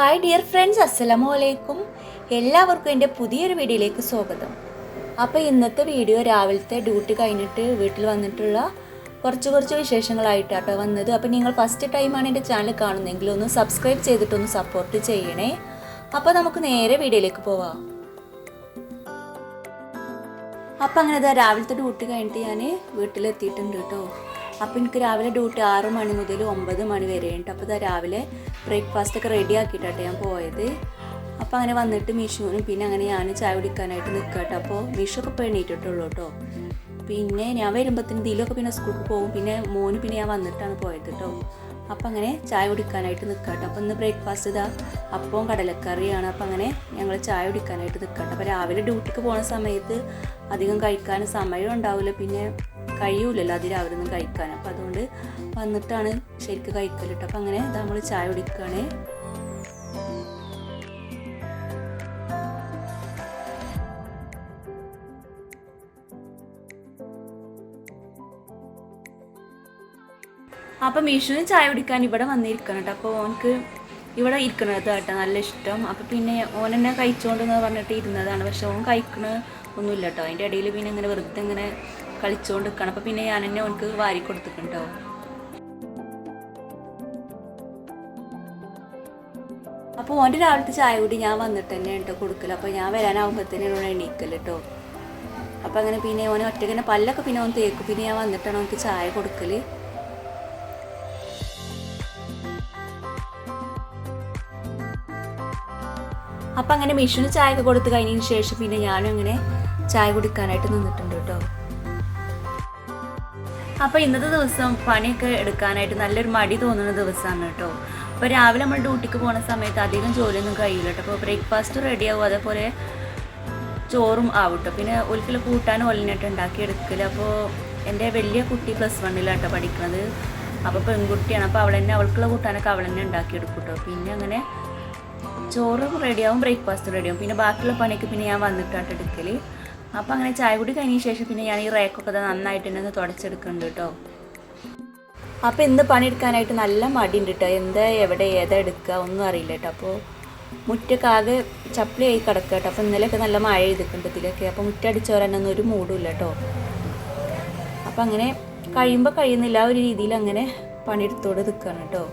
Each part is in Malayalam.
ഹായ് ഡിയർ ഫ്രണ്ട്സ്, അസ്സലാമു അലൈക്കും. എല്ലാവർക്കും എൻ്റെ പുതിയൊരു വീഡിയോയിലേക്ക് സ്വാഗതം. അപ്പോൾ ഇന്നത്തെ വീഡിയോ രാവിലത്തെ ഡ്യൂട്ടി കഴിഞ്ഞിട്ട് വീട്ടിൽ വന്നിട്ടുള്ള കുറച്ച് വിശേഷങ്ങളായിട്ടാട്ടോ വന്നത്. അപ്പോൾ നിങ്ങൾ ഫസ്റ്റ് ടൈമാണ് എൻ്റെ ചാനൽ കാണുന്നതെങ്കിൽ ഒന്ന് സബ്സ്ക്രൈബ് ചെയ്തിട്ടൊന്ന് സപ്പോർട്ട് ചെയ്യണേ. അപ്പോൾ നമുക്ക് നേരെ വീഡിയോയിലേക്ക് പോവാം. അപ്പോൾ അങ്ങനെ രാവിലത്തെ ഡ്യൂട്ടി കഴിഞ്ഞിട്ട് ഞാൻ വീട്ടിലെത്തിയിട്ടുണ്ട് കേട്ടോ. അപ്പോൾ എനിക്ക് രാവിലെ ഡ്യൂട്ടി 6 മണി മുതൽ 9 മണി വരെ ഉണ്ട്. അപ്പോൾ രാവിലെ ബ്രേക്ക്ഫാസ്റ്റൊക്കെ റെഡി ആക്കിയിട്ടാണ് ഞാൻ പോയത്. അപ്പോൾ അങ്ങനെ വന്നിട്ട് മീഷുവിനും പിന്നെ അങ്ങനെ ഞാൻ ചായ കുടിക്കാനായിട്ട് നിൽക്കട്ടെ. അപ്പോൾ മീഷൊക്കെ ഇപ്പോൾ എണീറ്റിട്ടുള്ളൂ കേട്ടോ. പിന്നെ ഞാൻ വരുമ്പോഴത്തേന് ഇതിലൊക്കെ പിന്നെ സ്കൂൾക്ക് പോകും. പിന്നെ മോന് പിന്നെ ഞാൻ വന്നിട്ടാണ് പോയത് കേട്ടോ. അപ്പോൾ അങ്ങനെ ചായ കുടിക്കാനായിട്ട് നിൽക്കട്ടെ. അപ്പോൾ ഇന്ന് ബ്രേക്ക്ഫാസ്റ്റ് ഇതാ അപ്പവും കടലക്കറിയാണ്. അപ്പോൾ അങ്ങനെ ഞങ്ങൾ ചായ കുടിക്കാനായിട്ട് നിൽക്കട്ടെ. അപ്പോൾ രാവിലെ ഡ്യൂട്ടിക്ക് പോകുന്ന സമയത്ത് അധികം കഴിക്കാൻ സമയം ഉണ്ടാവില്ല, പിന്നെ കഴിയൂലല്ലോ അത് രാവിലെ ഒന്നും കഴിക്കാൻ. അപ്പോൾ അതുകൊണ്ട് വന്നിട്ടാണ് ശരിക്കും കഴിക്കലിട്ട്. അപ്പോൾ അങ്ങനെ നമ്മൾ ചായ കുടിക്കുകയാണ്. അപ്പോൾ മീഷുവിന് ചായ കുടിക്കാൻ ഇവിടെ വന്നിരിക്കണം കേട്ടോ. അപ്പോൾ ഓനക്ക് ഇവിടെ ഇരിക്കണത് കേട്ടോ നല്ല ഇഷ്ടം. അപ്പോൾ പിന്നെ ഓൻ എന്നെ കഴിച്ചുകൊണ്ടെന്ന് പറഞ്ഞിട്ട് ഇരുന്നതാണ്. പക്ഷെ ഓൻ കഴിക്കണ ഒന്നുമില്ല കേട്ടോ. അതിൻ്റെ ഇടയിൽ പിന്നെ ഇങ്ങനെ വെറുതെ ഇങ്ങനെ കളിച്ചുകൊണ്ട് നിൽക്കണം. അപ്പോൾ പിന്നെ ഞാൻ തന്നെ ഓനക്ക് വാരി കൊടുത്തിട്ടുണ്ടോ. അപ്പോൾ ഓൻ്റെ രാവിലത്തെ ചായ കൂടി ഞാൻ വന്നിട്ട് തന്നെ കേട്ടോ കൊടുക്കൽ. അപ്പോൾ ഞാൻ വരാനാവുമ്പോഴത്തേനും എണീക്കൽ കേട്ടോ. അപ്പോൾ അങ്ങനെ പിന്നെ ഓനെ ഒറ്റയ്ക്ക് പല്ലൊക്കെ പിന്നെ ഓൻ തേക്കും. പിന്നെ ഞാൻ വന്നിട്ടാണ് ഓനക്ക് ചായ കൊടുക്കൽ. അപ്പം അങ്ങനെ മിഷുവിന് ചായ ഒക്കെ കൊടുത്ത് കഴിഞ്ഞതിന് ശേഷം പിന്നെ ഞാനും അങ്ങനെ ചായ കുടിക്കാനായിട്ട് നിന്നിട്ടുണ്ട് കേട്ടോ. അപ്പോൾ ഇന്നത്തെ ദിവസം പണിയൊക്കെ എടുക്കാനായിട്ട് നല്ലൊരു മടി തോന്നുന്ന ദിവസമാണ് കേട്ടോ. അപ്പോൾ രാവിലെ നമ്മൾ ഡ്യൂട്ടിക്ക് പോകുന്ന സമയത്ത് അധികം ജോലിയൊന്നും കഴിയില്ല കേട്ടോ. അപ്പോൾ ബ്രേക്ക്ഫാസ്റ്റ് റെഡി ആവും, അതേപോലെ ചോറും ആവും കേട്ടോ. പിന്നെ ഒരിക്കലും കൂട്ടാനും ഒലിനായിട്ട് ഉണ്ടാക്കിയെടുക്കില്ല. അപ്പോൾ എൻ്റെ വലിയ കുട്ടി +1 കേട്ടോ പഠിക്കുന്നത്. അപ്പോൾ പെൺകുട്ടിയാണ്. അപ്പോൾ അവൾക്കുള്ള കൂട്ടാനൊക്കെ അവൾ തന്നെ ഉണ്ടാക്കിയെടുക്കും കേട്ടോ. പിന്നെ അങ്ങനെ ചോറും റെഡിയാവും, ബ്രേക്ക്ഫാസ്റ്റ് റെഡിയാവും. പിന്നെ ബാക്കിയുള്ള പണിയൊക്കെ പിന്നെ ഞാൻ വന്നിട്ടാണ് എടുക്കൽ. അപ്പോൾ അങ്ങനെ ചായ കൂടി കഴിഞ്ഞ ശേഷം പിന്നെ ഞാൻ ഈ റേക്കൊക്കെ നന്നായിട്ട് തന്നെ ഒന്ന് തുടച്ചെടുക്കുന്നുണ്ട് കേട്ടോ. അപ്പോൾ ഇന്ന് പണിയെടുക്കാനായിട്ട് നല്ല മടിയുണ്ട് കേട്ടോ. എന്താ എവിടെ ഏതാ എടുക്കുക ഒന്നും അറിയില്ല കേട്ടോ. അപ്പോൾ മുറ്റൊക്കെ ആകെ ചപ്പിളിയായി കിടക്കുക കേട്ടോ. അപ്പോൾ ഇന്നലെയൊക്കെ നല്ല മഴ ചെയ്തിട്ടുണ്ട് ഇതിലൊക്കെ. അപ്പോൾ മുറ്റടിച്ച് വരാനൊന്നും ഒരു മൂടുമില്ല കേട്ടോ. അപ്പോൾ അങ്ങനെ കഴിയുമ്പോൾ കഴിയുന്നില്ല ആ ഒരു രീതിയിൽ അങ്ങനെ പണിയെടുത്തോടെ നിൽക്കുകയാണ് കേട്ടോ.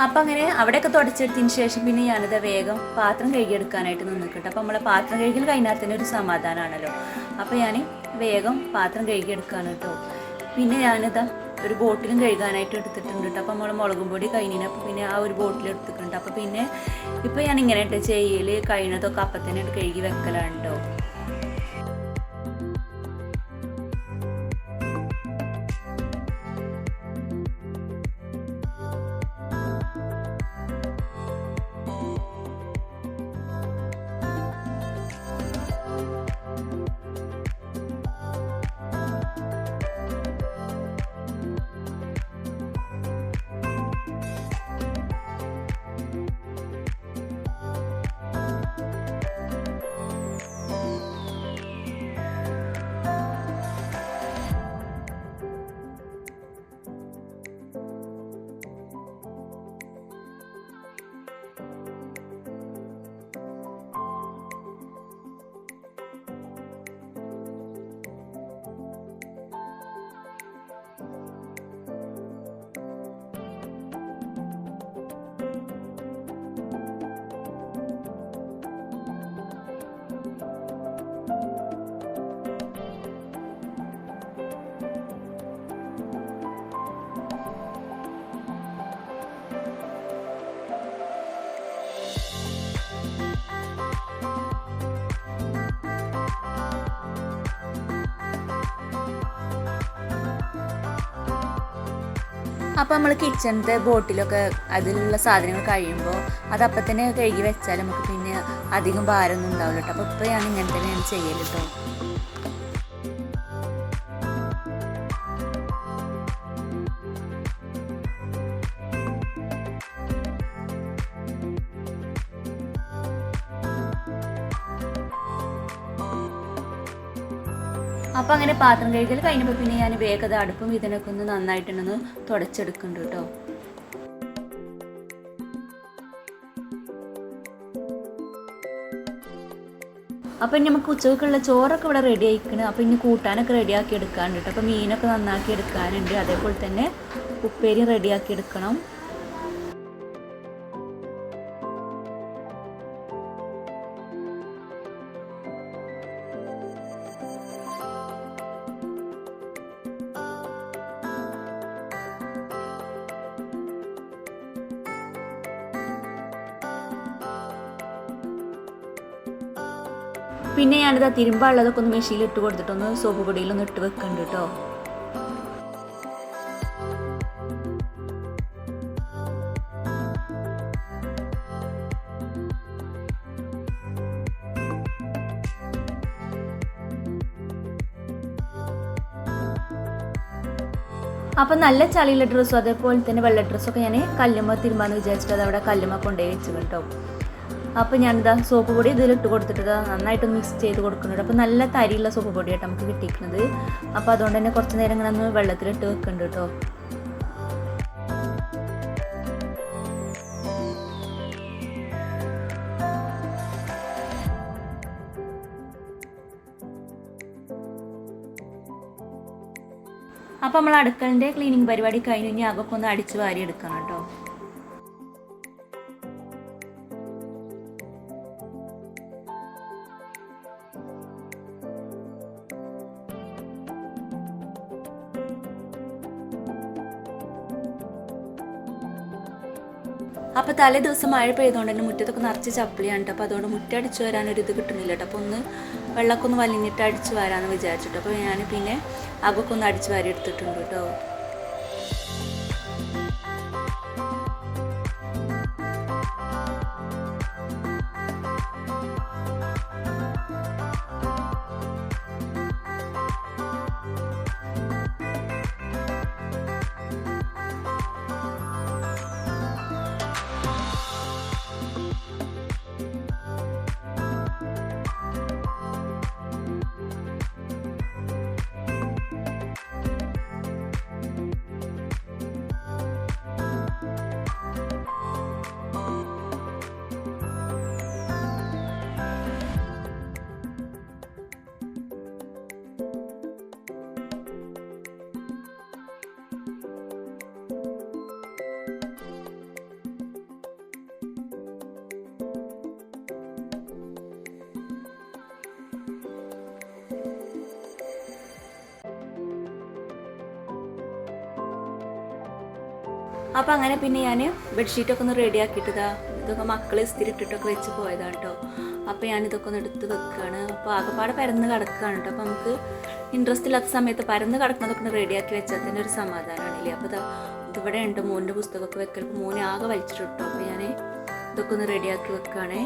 അപ്പം അങ്ങനെ അവിടെയൊക്കെ തുടച്ചെടുത്തതിന് ശേഷം പിന്നെ ഞാനിത് വേഗം പാത്രം കഴുകിയെടുക്കാനായിട്ട് നിന്നിക്കട്ടെ. അപ്പോൾ നമ്മളെ പാത്രം കഴുകൽ കഴിഞ്ഞാൽ തന്നെ ഒരു സമാധാനമാണല്ലോ. അപ്പോൾ ഞാൻ വേഗം പാത്രം കഴുകിയെടുക്കുകയാണ് കേട്ടോ. പിന്നെ ഞാനിതാ ഒരു ബോട്ടിലും കഴുകാനായിട്ട് എടുത്തിട്ടുണ്ട് കേട്ടോ. അപ്പോൾ നമ്മൾ മുളകും പൊടി കഴിഞ്ഞിന്. അപ്പോൾ പിന്നെ ആ ഒരു ബോട്ടിൽ എടുത്തിട്ടുണ്ട്. അപ്പോൾ പിന്നെ ഇപ്പോൾ ഞാൻ ഇങ്ങനെ ഇട്ട് ചെയ്യൽ കഴിഞ്ഞതൊക്കെ അപ്പം തന്നെ കഴുകി വെക്കലാണ് കേട്ടോ. അപ്പോൾ നമ്മൾ കിച്ചണിൻ്റെ ബോട്ടിലൊക്കെ അതിലുള്ള സാധനങ്ങൾ കഴിയുമ്പോൾ അതപ്പം തന്നെ കഴുകി വെച്ചാൽ നമുക്ക് പിന്നെ അധികം ഭാരമൊന്നും ഉണ്ടാവില്ല കേട്ടോ. അപ്പോൾ ഇപ്പോൾ ഞാൻ ഇങ്ങനെ തന്നെയാണ് ചെയ്യൽ കേട്ടോ. അപ്പോൾ അങ്ങനെ പാത്രം കഴുകൽ കഴിഞ്ഞപ്പോൾ പിന്നെ ഞാൻ വേഗത അടുപ്പും ഇതിനൊക്കെ ഒന്ന് നന്നായിട്ടൊന്ന് തുടച്ചെടുക്കുന്നുണ്ട് കേട്ടോ. അപ്പോൾ ഇനി നമുക്ക് ഉച്ചയ്ക്കുള്ള ചോറൊക്കെ ഇവിടെ റെഡി ആയിക്കണം. അപ്പോൾ ഇനി കൂട്ടാനൊക്കെ റെഡിയാക്കി എടുക്കാനുണ്ട് കേട്ടോ. അപ്പോൾ മീനൊക്കെ നന്നാക്കി എടുക്കാനുണ്ട്, അതേപോലെ തന്നെ ഉപ്പേരി റെഡിയാക്കി എടുക്കണം. പിന്നെ ഞാനിത് തിരുമ്പാനുള്ളതൊക്കെ ഒന്ന് മെഷീനിൽ ഇട്ട് കൊടുത്തിട്ടൊന്ന് സോപ്പ് പൊടിയിലൊന്ന് ഇട്ട് വെക്കുന്നുണ്ട് കേട്ടോ. അപ്പം നല്ല ചളിയുള്ള ഡ്രസ്സും അതേപോലെ തന്നെ വെള്ള ഡ്രസ്സൊക്കെ ഞാൻ കല്ലുമ്മ തിരുമ്പാന്ന് വിചാരിച്ചിട്ട് അത് അവിടെ കല്ലുമ്മ കൊണ്ടുപോയി വെച്ച് കേട്ടോ. അപ്പോൾ ഞാനിതാ സോപ്പ് പൊടി ഇതിലിട്ട് കൊടുത്തിട്ട് നന്നായിട്ടൊന്ന് മിക്സ് ചെയ്ത് കൊടുക്കുന്നുണ്ട്. അപ്പോൾ നല്ല തരിയുള്ള സോപ്പ് പൊടിയായിട്ട് നമുക്ക് കിട്ടിയിരിക്കുന്നത്. അപ്പോൾ അതുകൊണ്ട് തന്നെ കുറച്ച് നേരം ഇങ്ങനെ ഒന്ന് വെള്ളത്തിലിട്ട് വെക്കുന്നുണ്ട് കേട്ടോ. അപ്പോൾ നമ്മൾ അടുക്കളൻ്റെ ക്ലീനിങ് പരിപാടി കഴിഞ്ഞ് ഇനി അതൊക്കെ ഒന്ന് അടിച്ച് വാരി എടുക്കണം കേട്ടോ. അപ്പോൾ തലേ ദിവസം മഴ പെയ്തുകൊണ്ട് തന്നെ മുറ്റത്തൊക്കെ നിറച്ച് ചപ്പിളിയാണ് കേട്ടോ. അപ്പോൾ അതുകൊണ്ട് മുറ്റം അടിച്ചു വരാനൊരു ഇത് കിട്ടുന്നില്ല കേട്ടോ. അപ്പോൾ ഒന്ന് വെള്ളമൊക്കെ ഒന്ന് വലിഞ്ഞിട്ട് അടിച്ച് വരാമെന്ന് വിചാരിച്ചിട്ട് അപ്പോൾ ഞാൻ പിന്നെ അകൊക്കെ ഒന്ന് അടിച്ച് വാരി എടുത്തിട്ടുണ്ട് കേട്ടോ. അപ്പോൾ അങ്ങനെ പിന്നെ ഞാൻ ബെഡ്ഷീറ്റൊക്കെ ഒന്ന് റെഡിയാക്കിയിട്ടതാ ഇതൊക്കെ മക്കൾ ഇസ്തിരിട്ടിട്ടൊക്കെ വെച്ച് പോയതാണ് കേട്ടോ. അപ്പോൾ ഞാനിതൊക്കെ ഒന്ന് എടുത്ത് വെക്കുകയാണ്. അപ്പോൾ ആകെപ്പാടെ പരന്ന് കിടക്കുകയാണ് കേട്ടോ. അപ്പോൾ നമുക്ക് ഇൻട്രസ്റ്റ് ഇല്ലാത്ത സമയത്ത് പരന്ന് കിടക്കുന്നതൊക്കെ ഒന്ന് റെഡിയാക്കി വെച്ചാൽ തന്നെ ഒരു സമാധാനമാണില്ലേ. അപ്പോൾ ഇതിവിടെ ഉണ്ട് മോൻ്റെ പുസ്തകമൊക്കെ വെക്കൽ. മോനെ ആകെ വലിച്ചിട്ടോ. അപ്പോൾ ഞാൻ ഇതൊക്കെ ഒന്ന് റെഡിയാക്കി വെക്കുകയാണേ.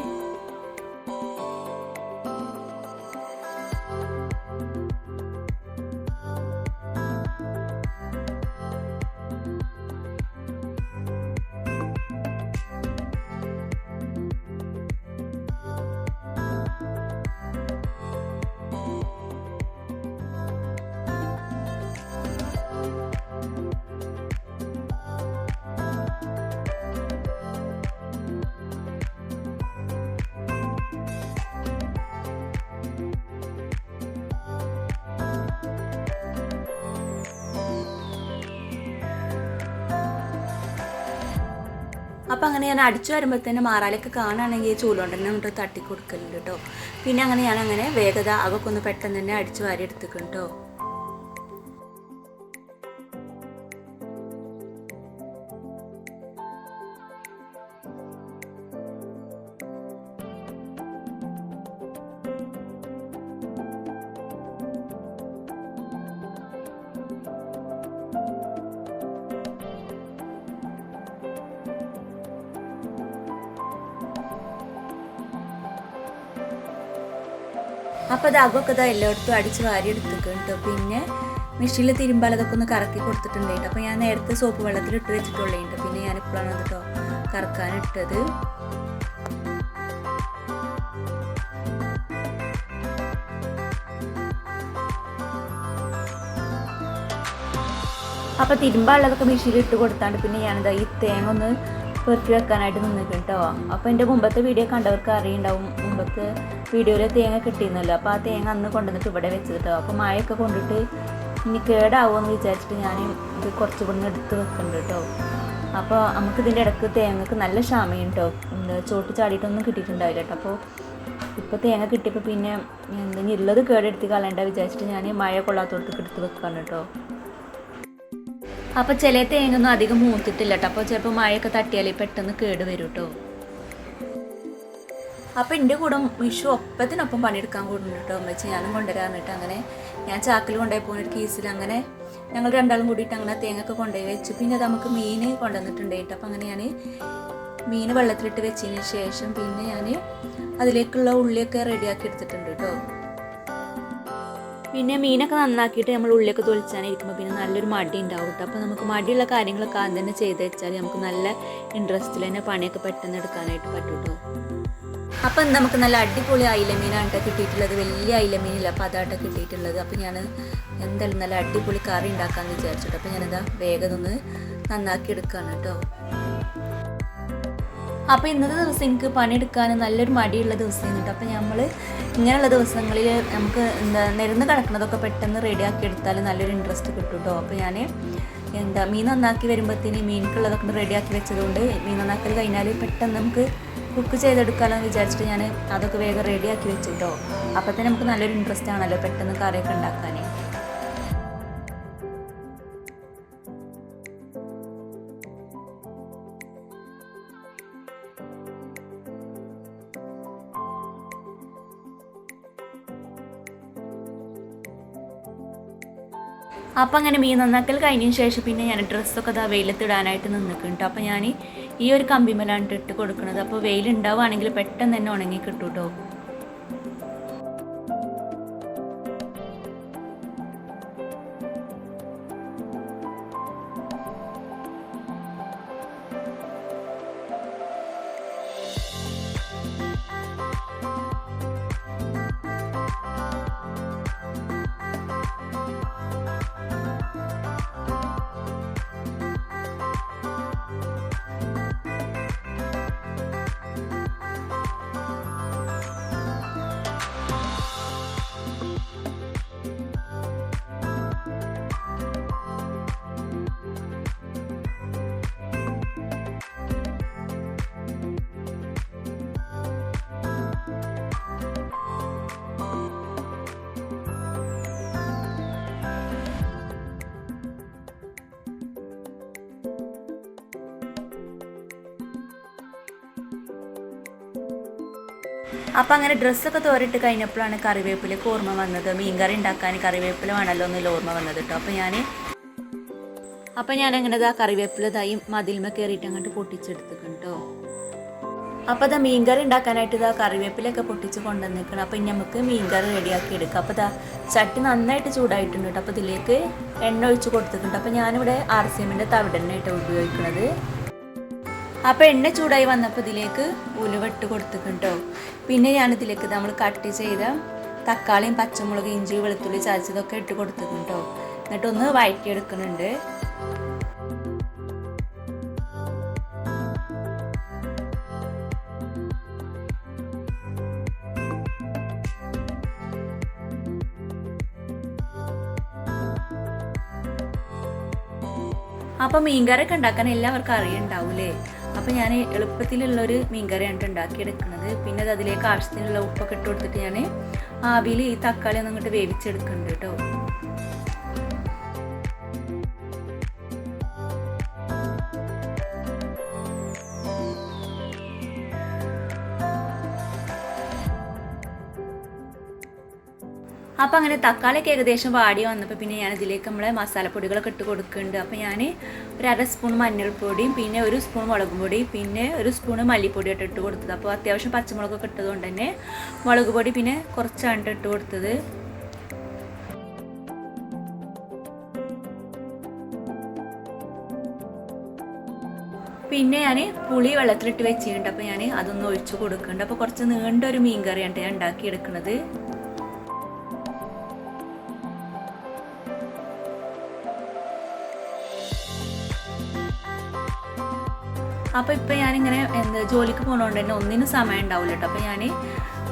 അപ്പോൾ അങ്ങനെ ഞാൻ അടിച്ചു വരുമ്പോഴത്തേന് മാറാലൊക്കെ കാണുകയാണെങ്കിൽ ചൂലുകൊണ്ട് തന്നെ നമുക്ക് തട്ടി കൊടുക്കലുണ്ട് കേട്ടോ. പിന്നെ അങ്ങനെ ഞാനങ്ങനെ വേഗത അതൊക്കെ ഒന്ന് പെട്ടെന്ന് തന്നെ അടിച്ചു വാരി എടുത്തേക്കും കേട്ടോ. അപ്പോൾ അത് അകൊക്കെ എല്ലായിടത്തും അടിച്ച് വാരി എടുത്തേക്കും കേട്ടോ. പിന്നെ മെഷീനിൽ തിരുമ്പാൽ അതൊക്കെ ഒന്ന് കറക്കി കൊടുത്തിട്ടുണ്ട് കേട്ടോ. അപ്പോൾ ഞാൻ നേരത്തെ സോപ്പ് വെള്ളത്തിൽ ഇട്ട് വെച്ചിട്ടുള്ളേ കേട്ടോ. പിന്നെ ഞാനിപ്പോഴാണ് കേട്ടോ കറക്കാനിട്ടത്. അപ്പോൾ തിരുമ്പാനുള്ളതൊക്കെ മെഷീനിൽ ഇട്ട് കൊടുത്താണ്ട് പിന്നെ ഞാനിതാ ഈ തേങ്ങ ഒന്ന് പെറുക്കി വെക്കാനായിട്ട് നിന്നിട്ട് കേട്ടോ. അപ്പോൾ എൻ്റെ മുമ്പത്തെ വീഡിയോ കണ്ടവർക്ക് അറിയുണ്ടാവും, മുമ്പത്തെ വീഡിയോയിൽ തേങ്ങ കിട്ടിയിരുന്നല്ലോ. അപ്പോൾ ആ തേങ്ങ അന്ന് കൊണ്ടുവന്നിട്ട് ഇവിടെ വെച്ചത് കേട്ടോ. അപ്പോൾ മഴയൊക്കെ കൊണ്ടിട്ട് ഇനി കേടാവുമെന്ന് വിചാരിച്ചിട്ട് ഞാൻ ഇത് കുറച്ച് ഇവിടെ എടുത്ത് വെക്കുന്നുണ്ട് കേട്ടോ. അപ്പോൾ നമുക്ക് ഇതിൻ്റെ ഇടയ്ക്ക് തേങ്ങക്ക് നല്ല ക്ഷാമയും കേട്ടോ, ചോട്ട് ചാടിയിട്ടൊന്നും കിട്ടിയിട്ടുണ്ടാവില്ല കേട്ടോ. അപ്പോൾ ഇപ്പോൾ തേങ്ങ കിട്ടിയപ്പോൾ പിന്നെ എന്തെങ്കിലും ഉള്ളത് കേടെടുത്ത് കളയണ്ട വിചാരിച്ചിട്ട് ഞാൻ മഴ കൊള്ളാത്തോടത്തേക്ക് എടുത്ത് വെക്കാണ് കേട്ടോ. അപ്പോൾ ചില തേങ്ങൊന്നും അധികം മൂത്തിട്ടില്ല കേട്ടോ. അപ്പോൾ ചിലപ്പോൾ മഴയൊക്കെ തട്ടിയാൽ പെട്ടെന്ന് കേട് വരും കേട്ടോ. അപ്പോൾ എൻ്റെ കൂടെ വിഷു ഒപ്പത്തിനൊപ്പം പണിയെടുക്കാൻ കൂടുന്നുണ്ട് കേട്ടോ. വെച്ച് ഞാനും കൊണ്ടുവരാറിട്ട് അങ്ങനെ ഞാൻ ചാക്കിൽ കൊണ്ടുപോയി പോകുന്നൊരു കേസിൽ അങ്ങനെ ഞങ്ങൾ രണ്ടാളും കൂടിയിട്ട് അങ്ങനെ തേങ്ങയൊക്കെ കൊണ്ടുപോയി വെച്ചു. പിന്നെ അത് നമുക്ക് മീൻ കൊണ്ടുവന്നിട്ടുണ്ട് കേട്ടോ. അപ്പോൾ അങ്ങനെ ഞാൻ മീൻ വെള്ളത്തിലിട്ട് വെച്ചതിന് ശേഷം പിന്നെ ഞാൻ അതിലേക്കുള്ള ഉള്ളിയൊക്കെ റെഡിയാക്കി എടുത്തിട്ടുണ്ട് കേട്ടോ. പിന്നെ മീനൊക്കെ നന്നാക്കിയിട്ട് നമ്മൾ ഉള്ളിയൊക്കെ തൊളിച്ചാനിരിക്കുമ്പോൾ പിന്നെ നല്ലൊരു മടി ഉണ്ടാവും കേട്ടോ. അപ്പോൾ നമുക്ക് മടിയുള്ള കാര്യങ്ങളൊക്കെ ആദ്യം തന്നെ ചെയ്ത് വെച്ചാൽ നമുക്ക് നല്ല ഇൻട്രസ്റ്റിൽ തന്നെ പണിയൊക്കെ പെട്ടെന്ന് എടുക്കാനായിട്ട് പറ്റും കേട്ടോ. അപ്പം നമുക്ക് നല്ല അടിപൊളി അയിലമീനാണ് കേട്ടോ കിട്ടിയിട്ടുള്ളത്. വലിയ അയിലമീനില്ല, അപ്പോൾ അതാട്ടോ കിട്ടിയിട്ടുള്ളത്. അപ്പോൾ ഞാൻ എന്തായാലും നല്ല അടിപൊളി കറി ഉണ്ടാക്കാമെന്ന് വിചാരിച്ചിട്ട് അപ്പോൾ ഞാനെന്താ വേഗം ഒന്ന് നന്നാക്കി എടുക്കുകയാണ് കേട്ടോ. അപ്പോൾ ഇന്നത്തെ ദിവസം എനിക്ക് പണിയെടുക്കാൻ നല്ലൊരു മടിയുള്ള ദിവസമായിരുന്നു കേട്ടോ. അപ്പോൾ നമ്മൾ ഇങ്ങനെയുള്ള ദിവസങ്ങളിൽ നമുക്ക് നിരന്ന് കിടക്കുന്നതൊക്കെ പെട്ടെന്ന് റെഡിയാക്കി എടുത്താൽ നല്ലൊരു ഇൻട്രസ്റ്റ് കിട്ടും കേട്ടോ. അപ്പോൾ ഞാൻ മീൻ നന്നാക്കി വരുമ്പോഴത്തേന് മീനുക്കുള്ളതൊക്കെ റെഡിയാക്കി വെച്ചതുകൊണ്ട് മീൻ നന്നാക്കൽ കഴിഞ്ഞാൽ പെട്ടെന്ന് നമുക്ക് കുക്ക് ചെയ്തെടുക്കാമെന്ന് വിചാരിച്ചിട്ട് ഞാൻ അതൊക്കെ വേഗം റെഡിയാക്കി വെച്ചു കേട്ടോ. അപ്പോൾ തന്നെ നമുക്ക് നല്ലൊരു ഇൻട്രസ്റ്റ് ആണല്ലോ പെട്ടെന്ന് കറിയൊക്കെ ഉണ്ടാക്കാൻ. അപ്പോൾ അങ്ങനെ മീൻ നന്നാക്കൽ കഴിഞ്ഞതിന് ശേഷം പിന്നെ ഞാൻ ഡ്രസ്സൊക്കെ അതാ വെയിലത്തിടാനായിട്ട് നിന്നിട്ടുണ്ട്. അപ്പോൾ ഞാൻ ഈ ഒരു കമ്പിമലാണ് ഇട്ട് കൊടുക്കുന്നത്. അപ്പോൾ വെയിലുണ്ടാവുകയാണെങ്കിൽ പെട്ടെന്ന് തന്നെ ഉണങ്ങി കിട്ടും കേട്ടോ. അപ്പോൾ അങ്ങനെ ഡ്രസ്സൊക്കെ തോരിട്ട് കഴിഞ്ഞപ്പോഴാണ് കറിവേപ്പിലേക്ക് ഓർമ്മ വന്നത്. മീൻകറി ഉണ്ടാക്കാൻ കറിവേപ്പില വേണമല്ലോ എന്നല്ല ഓർമ്മ വന്നത് കേട്ടോ. അപ്പോൾ ഞാൻ അങ്ങനെ ഇതാ കറിവേപ്പില ഇതായി മതിൽമ കയറിയിട്ട് അങ്ങോട്ട് പൊട്ടിച്ചെടുത്തിട്ടുണ്ട് കേട്ടോ. അപ്പോൾ ഇതാ മീൻകറി ഉണ്ടാക്കാനായിട്ട് ഇതാ കറിവേപ്പിലൊക്കെ പൊട്ടിച്ച് കൊണ്ടുവന്നിരിക്കണം. അപ്പോൾ ഇനി നമുക്ക് മീൻകറി റെഡിയാക്കി എടുക്കാം. അപ്പോൾ ഇതാ ചട്ടി നന്നായിട്ട് ചൂടായിട്ടുണ്ട് കേട്ടോ. അപ്പോൾ ഇതിലേക്ക് എണ്ണ ഒഴിച്ച് കൊടുത്തിട്ടുണ്ട്. അപ്പോൾ ഞാനിവിടെ RCMൻ്റെ തവിടെണ്ണ ഉപയോഗിക്കുന്നത്. അപ്പോൾ എണ്ണ ചൂടായി വന്നപ്പോൾ ഇതിലേക്ക് ഉലുവ ഇട്ട് കൊടുത്തിട്ടുണ്ടോ. പിന്നെ ഞാനിതിലേക്ക് നമ്മൾ കട്ട് ചെയ്ത തക്കാളിയും പച്ചമുളക് ഇഞ്ചി വെളുത്തുള്ളി ചതച്ചതൊക്കെ ഇട്ട് കൊടുത്തിട്ടുണ്ടോ. എന്നിട്ടൊന്ന് വഴറ്റിയെടുക്കുന്നുണ്ട്. അപ്പോൾ മീൻകറിയൊക്കെ ഉണ്ടാക്കാൻ എല്ലാവർക്കും അറിയുണ്ടാവൂലേ. അപ്പോൾ ഞാൻ എളുപ്പത്തിലുള്ളൊരു മീൻകറിയാണ് ഉണ്ടാക്കിയെടുക്കുന്നത്. പിന്നെ അത് അതിലേക്ക് ആവശ്യത്തിനുള്ള ഉപ്പൊക്കെ ഇട്ട് കൊടുത്തിട്ട് ഞാൻ ആവിയിൽ ഈ തക്കാളി ഒന്ന് അങ്ങോട്ട് വേവിച്ചെടുക്കുന്നുണ്ട് കേട്ടോ. അപ്പോൾ അങ്ങനെ തക്കാളിയൊക്കെ ഏകദേശം വാടി വന്നപ്പോൾ പിന്നെ ഞാൻ ഇതിലേക്ക് നമ്മളെ മസാലപ്പൊടികളൊക്കെ ഇട്ട് കൊടുക്കുന്നുണ്ട്. അപ്പോൾ ഞാൻ ഒരു 1/2 സ്പൂൺ മഞ്ഞൾപ്പൊടിയും പിന്നെ 1 സ്പൂൺ മുളക് പൊടി പിന്നെ 1 സ്പൂൺ മല്ലിപ്പൊടിയായിട്ട് ഇട്ട് കൊടുത്തത്. അപ്പോൾ അത്യാവശ്യം പച്ചമുളകൊക്കെ ഇട്ടതുകൊണ്ട് തന്നെ മുളക് പൊടി പിന്നെ കുറച്ചാണ് ഇട്ട് കൊടുത്തത്. പിന്നെ ഞാൻ പുളി വെള്ളത്തിലിട്ട് വെച്ചിട്ടുണ്ട്. അപ്പോൾ ഞാൻ അതൊന്ന് ഒഴിച്ച് കൊടുക്കുന്നുണ്ട്. അപ്പോൾ കുറച്ച് നീണ്ടൊരു മീൻ കറിയാണ് ഞാൻ ഉണ്ടാക്കിയെടുക്കുന്നത്. അപ്പോൾ ഇപ്പോൾ ഞാനിങ്ങനെ ജോലിക്ക് പോകുന്നതുകൊണ്ട് തന്നെ ഒന്നിനും സമയം ഉണ്ടാവില്ല കേട്ടോ. അപ്പോൾ ഞാൻ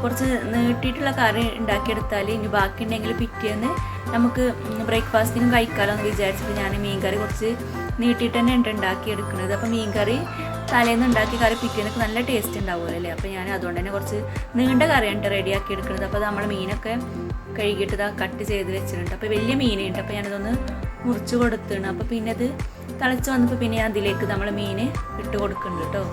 കുറച്ച് നീട്ടിയിട്ടുള്ള കറി ഉണ്ടാക്കിയെടുത്താൽ ഇനി ബാക്കി ഉണ്ടെങ്കിൽ പിറ്റേന്ന് നമുക്ക് ബ്രേക്ക്ഫാസ്റ്റിനും കഴിക്കാമല്ലോ എന്ന് വിചാരിച്ചിട്ട് ഞാൻ മീൻ കറി കുറച്ച് നീട്ടിയിട്ട് തന്നെ ഉണ്ടാക്കിയെടുക്കുന്നത്. അപ്പോൾ മീൻ കറി തലേന്ന് ഉണ്ടാക്കിയ കറി പിറ്റേന്നൊക്കെ നല്ല ടേസ്റ്റ് ഉണ്ടാവുമല്ലോ അല്ലേ. അപ്പോൾ ഞാൻ അതുകൊണ്ട് തന്നെ കുറച്ച് നീണ്ട കറിയാണ് റെഡിയാക്കി എടുക്കുന്നത്. അപ്പോൾ നമ്മൾ മീനൊക്കെ കഴുകിയിട്ട് കട്ട് ചെയ്ത് വെച്ചിട്ടുണ്ട്. അപ്പോൾ വലിയ മീനുണ്ട്. അപ്പോൾ ഞാനതൊന്ന് മുറിച്ച് കൊടുത്തിട്ടുണ്ട്. അപ്പോൾ പിന്നെ അത് തിളച്ച് വന്നപ്പോൾ പിന്നെ ഞാൻ അതിലേക്ക് നമ്മൾ മീൻ ഇട്ട് കൊടുക്കുന്നുണ്ട് കേട്ടോ.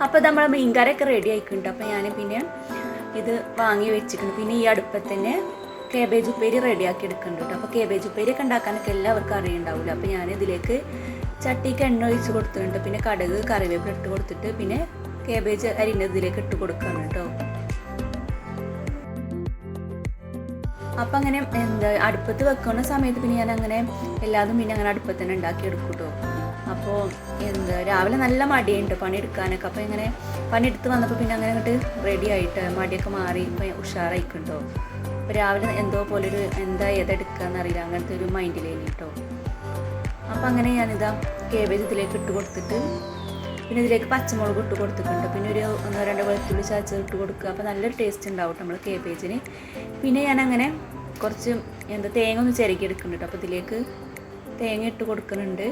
അപ്പോൾ നമ്മൾ മീൻകറിയൊക്കെ റെഡി ആയിക്കുന്നുണ്ട്. അപ്പോൾ ഞാൻ പിന്നെ ഇത് വാങ്ങി വെച്ചിട്ടുണ്ട്. പിന്നെ ഈ അടുപ്പത്ത് തന്നെ കേബേജ് ഉപ്പേരി റെഡിയാക്കി എടുക്കുന്നുണ്ട് കേട്ടോ. അപ്പോൾ കേബേജ് ഉപ്പേരിയൊക്കെ ഉണ്ടാക്കാനൊക്കെ എല്ലാവർക്കും അറിയുണ്ടാവില്ല. അപ്പോൾ ഞാൻ ഇതിലേക്ക് ചട്ടിക്ക് എണ്ണ ഒഴിച്ച് കൊടുത്തിട്ടുണ്ട്. പിന്നെ കടുക് കറിവേപ്പില ഇട്ട് കൊടുത്തിട്ട് പിന്നെ കേബേജ് അരിഞ്ഞത് ഇതിലേക്ക് ഇട്ട് കൊടുക്കുകയാണ് കേട്ടോ. അപ്പം അങ്ങനെ അടുപ്പത്ത് വെക്കുന്ന സമയത്ത് പിന്നെ ഞാൻ അങ്ങനെ എല്ലാതും പിന്നെ അങ്ങനെ അടുപ്പത്ത് തന്നെ ഉണ്ടാക്കിയെടുക്കും കേട്ടോ. അപ്പോൾ രാവിലെ നല്ല മടിയുണ്ട് പണിയെടുക്കാനൊക്കെ. അപ്പോൾ ഇങ്ങനെ പണിയെടുത്ത് വന്നപ്പോൾ പിന്നെ അങ്ങനെ അങ്ങോട്ട് റെഡി ആയിട്ട് മടിയൊക്കെ മാറി ഇപ്പോൾ ഉഷാറായിക്കുണ്ടോ. അപ്പോൾ രാവിലെ എന്തോ പോലൊരു ഏതെടുക്കാമെന്നറിയില്ല, അങ്ങനത്തെ ഒരു മൈൻഡിലേനി കേട്ടോ. അപ്പോൾ അങ്ങനെ ഞാനിതാ കേബേജ് ഇതിലേക്ക് ഇട്ട് കൊടുത്തിട്ട് പിന്നെ ഇതിലേക്ക് പച്ചമുളക് ഇട്ട് കൊടുത്തിട്ടുണ്ട്. പിന്നെ ഒരു 1-2 വെളുത്തുള്ളി ചതച്ചത് ഇട്ട് കൊടുക്കുക. അപ്പോൾ നല്ലൊരു ടേസ്റ്റ് ഉണ്ടാവും നമ്മൾ കേബേജിന്. പിന്നെ ഞാനങ്ങനെ കുറച്ച് തേങ്ങ ഒന്ന് ചിരകി എടുക്കുന്നുണ്ട്. അപ്പോൾ ഇതിലേക്ക് തേങ്ങ ഇട്ട് കൊടുക്കുന്നുണ്ട്.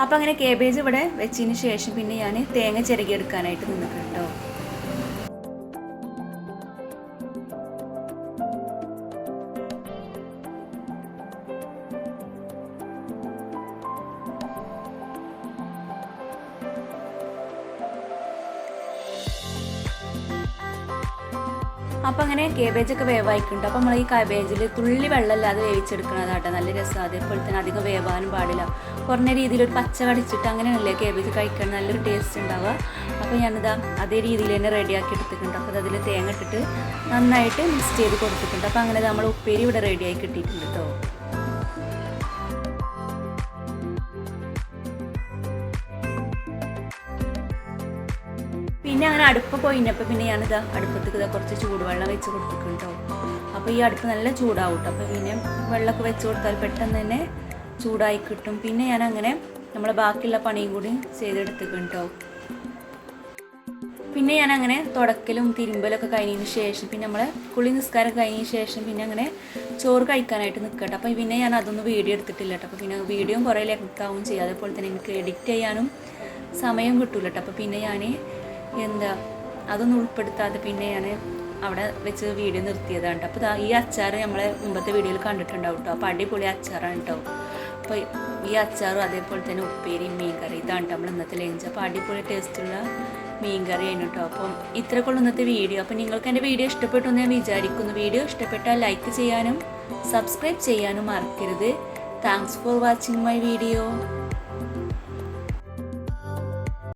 അപ്പോൾ അങ്ങനെ കേബേജ് ഇവിടെ വെച്ചതിന് ശേഷം പിന്നെ ഞാൻ തേങ്ങ ചിരകി എടുക്കാനായിട്ട് നിന്നിട്ടുണ്ട് കേട്ടോ. അപ്പോൾ അങ്ങനെ കേബേജൊക്കെ വേവായിക്കുണ്ട്. അപ്പോൾ നമ്മൾ ഈ കാബേജിൽ തുള്ളി വെള്ളമില്ലാതെ വേവിച്ചെടുക്കണതാട്ടോ നല്ല രസം. അതേപോലെ തന്നെ അധികം വേവാനും പാടില്ല. കുറഞ്ഞ രീതിയിൽ ഒരു പച്ച കടിച്ചിട്ട് അങ്ങനെയല്ലേ കേബേജ് കഴിക്കാൻ നല്ലൊരു ടേസ്റ്റ് ഉണ്ടാവുക. അപ്പോൾ ഞാനിതാ അതേ രീതിയിൽ തന്നെ റെഡിയാക്കി എടുത്തിട്ടുണ്ട്. അപ്പോൾ അതിൽ തേങ്ങ ഇട്ടിട്ട് നന്നായിട്ട് മിക്സ് ചെയ്ത് കൊടുത്തിട്ടുണ്ട്. അപ്പോൾ അങ്ങനെ നമ്മൾ ഉപ്പേരി ഇവിടെ റെഡിയായി കിട്ടിയിട്ടുണ്ട് കേട്ടോ. പിന്നെ അങ്ങനെ അടുപ്പ് കൊഴിഞ്ഞപ്പോൾ പിന്നെ ഞാനിതാ അടുപ്പത്തേക്ക് കുറച്ച് ചൂടുവെള്ളം വെച്ച് കൊടുത്തിട്ടുണ്ടോ. അപ്പോൾ ഈ അടുപ്പ് നല്ല ചൂടാവും കേട്ടോ. അപ്പോൾ പിന്നെ വെള്ളമൊക്കെ വെച്ച് കൊടുത്താൽ പെട്ടെന്ന് തന്നെ ചൂടായി കിട്ടും. പിന്നെ ഞാനങ്ങനെ നമ്മളെ ബാക്കിയുള്ള പണിയും കൂടി ചെയ്തെടുത്തിട്ടുണ്ടോ. പിന്നെ ഞാനങ്ങനെ തുടക്കലും തിരുമ്പലൊക്കെ കഴിഞ്ഞതിന് ശേഷം പിന്നെ നമ്മളെ കുളി നിസ്കാരം കഴിഞ്ഞതിന് ശേഷം പിന്നെ അങ്ങനെ ചോറ് കഴിക്കാനായിട്ട് നിൽക്കട്ടെ. അപ്പോൾ പിന്നെ ഞാൻ അതൊന്നും വീഡിയോ എടുത്തിട്ടില്ല കേട്ടോ. അപ്പോൾ പിന്നെ വീഡിയോയും കുറേ ലെങ്താവും ചെയ്യും. അതേപോലെ തന്നെ എനിക്ക് എഡിറ്റ് ചെയ്യാനും സമയം കിട്ടില്ല കേട്ടോ. അപ്പോൾ പിന്നെ ഞാൻ അതൊന്നും ഉൾപ്പെടുത്താതെ പിന്നെ ഞാൻ അവിടെ വെച്ച് വീഡിയോ നിർത്തിയതാണ് കേട്ടോ. അപ്പോൾ ഈ അച്ചാർ നമ്മളെ മുമ്പത്തെ വീഡിയോയിൽ കണ്ടിട്ടുണ്ടാവും കേട്ടോ. അപ്പോൾ അടിപൊളി അച്ചാറാണ് കേട്ടോ. അപ്പോൾ ഈ അച്ചാറും അതേപോലെ തന്നെ ഉപ്പേരിയും മീൻകറി ഇതാണ് നമ്മൾ ഇന്നത്തെ ലഞ്ച്. അപ്പോൾ അടിപൊളി ടേസ്റ്റുള്ള മീൻകറിയാണ് കേട്ടോ. അപ്പം ഇത്രയൊക്കെയുള്ള ഇന്നത്തെ വീഡിയോ. അപ്പോൾ നിങ്ങൾക്ക് എൻ്റെ വീഡിയോ ഇഷ്ടപ്പെട്ടു എന്ന് ഞാൻ വിചാരിക്കുന്നു. വീഡിയോ ഇഷ്ടപ്പെട്ടാൽ ലൈക്ക് ചെയ്യാനും സബ്സ്ക്രൈബ് ചെയ്യാനും മറക്കരുത്. Thanks for watching my video.